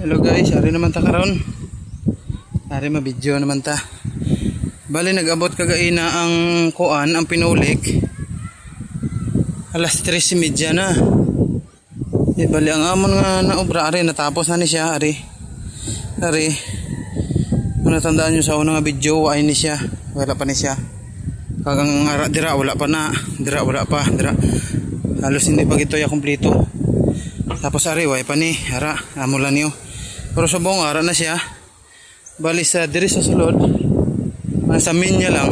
Hello guys, ari naman ta karon. Ari mabidyo naman ta. Bali nag-abot kagaina ang kuan, ang pinulik. Alas 3:30 na. Bali ang amon nga naobra ari natapos na ni siya ari. Ari. Kung natandaan nyo sa unang video, ay ni siya. Wala pa ni siya. Kagang ara dira wala pa na. Dira wala pa, dira. Halos hindi pa gito ya kumpleto. Tapos ari way pa ni ara amulan niyo. Pero sa buong ara na siya. Bali sa diri sa sulod. Sa minya lang.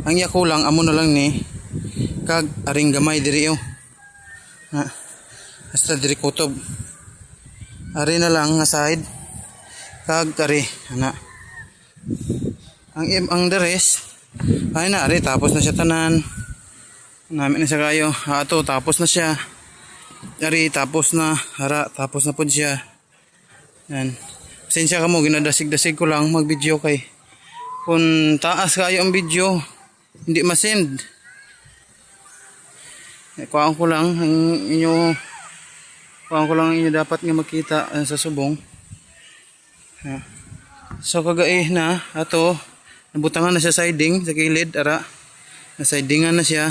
Ang yako lang amo na lang ni kag aring gamay diri yo. Ha. Basta diri kutob. Ari na lang nga side. Kag ari ana. Ang deres ay na ari tapos na siya tanan. Namin na siya kayo. Ato tapos na siya. Ari tapos na hara tapos na pud siya. Yan. Pasensya ka mo, ginadasig-dasig ko lang mag-video kay. Kung taas kayo ang video, hindi masend. Kuhaan ko lang ang inyo dapat nga makita sa subong. So kagaih na ato, nabutangan na siya siding sa kilid, ara. Na-sidingan na siya.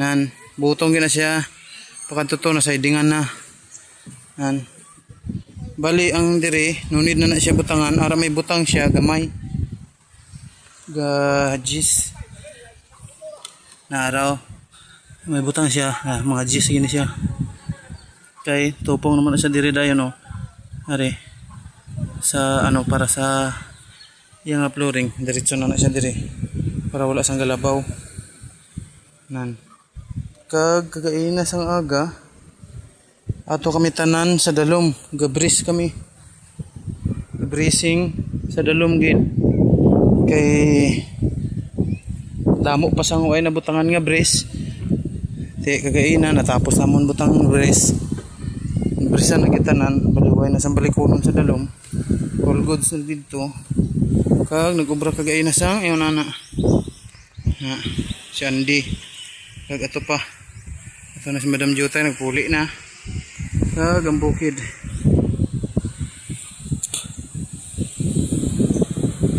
Nan, butong gina siya. Pakadto na sidingan na. Nan. Bali ang dire, nunid na siya butangan, ara may butang siya gamay. Gajis. Na araw. May butang siya, mga jis gini siya. Kay tupong naman na siya dire dayon no. Are. Sa ano para sa yang flooring, diretso na siya dire. Para wala sang galabaw. Nan. Kagaina sang aga. Ato kami tanan sa dalom, gabris kami. Gabrising sa dalom gid. Kay damo pa sang way na butangan nga bris. Ti kagaina natapos namon butang bris. Brisan na kitanan, baliway na sang balikonon sa dalom. All goods na dito. Kag nagobra kagaina sang ayon ana. Ha, si Andy. Kag ato pa. Ato na si Madam Jutay nagpuli na. Kag ang bukid.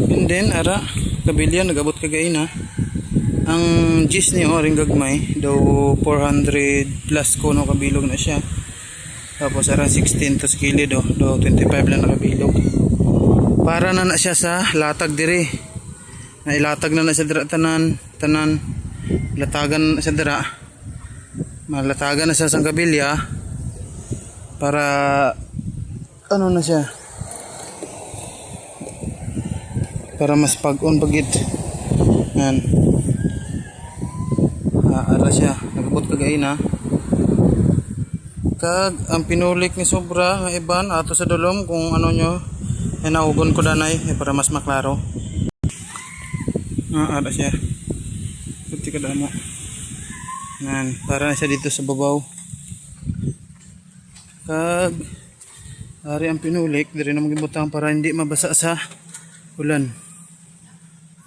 And then ara kabilyan nagabot kagaina. Ang gis ni oring gagmay daw 400 plus kuno kabilog na siya. Tapos ara 16 to skili do 25 lang nakabilog. Para na siya sa latag diri. Nailatag na siya dira tanan. Latagan na siya dira. Malatagan na siya sa kabilya. Para ano na siya, para mas pag-on pagit. Yan. Ara siya nagabot kagaina. Kag ang pinulik ni sobra nga iban ato sa dolom kung ano nyo naugon ko danay para mas maklaro. Ara siya puti kada mo. Yan, para na siya dito sa babaw. Kag ari ang pinulik diri na magibutang para hindi mabasa sa ulan.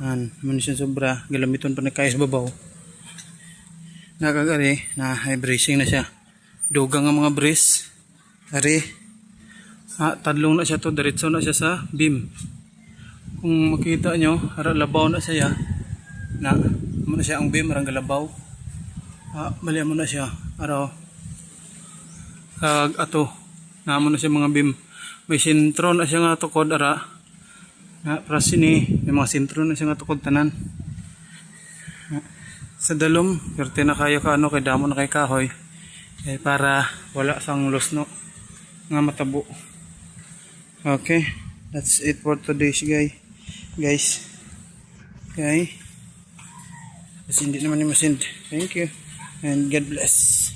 Man siya sobra galamiton pa nagkayos babaw. Nakagari na high bracing na siya. Dugang ang mga brace. Ari tadlong na siya to, diretso na siya sa beam. Kung makita nyo, ara labaw na siya. Mo na siya ang beam, arang galabaw. Mali mo na siya. Araw. Kag ato namo na siya mga beam, may sentro na siya nga tukod ara para sini may mga sentro na siya nga tukod tanan sa dalom perte na kayo ka ano kay damo na kay kahoy para wala sang losno nga matabo. Okay, that's it for today's guys. Okay, kasi hindi naman ni masend. Thank you and God bless.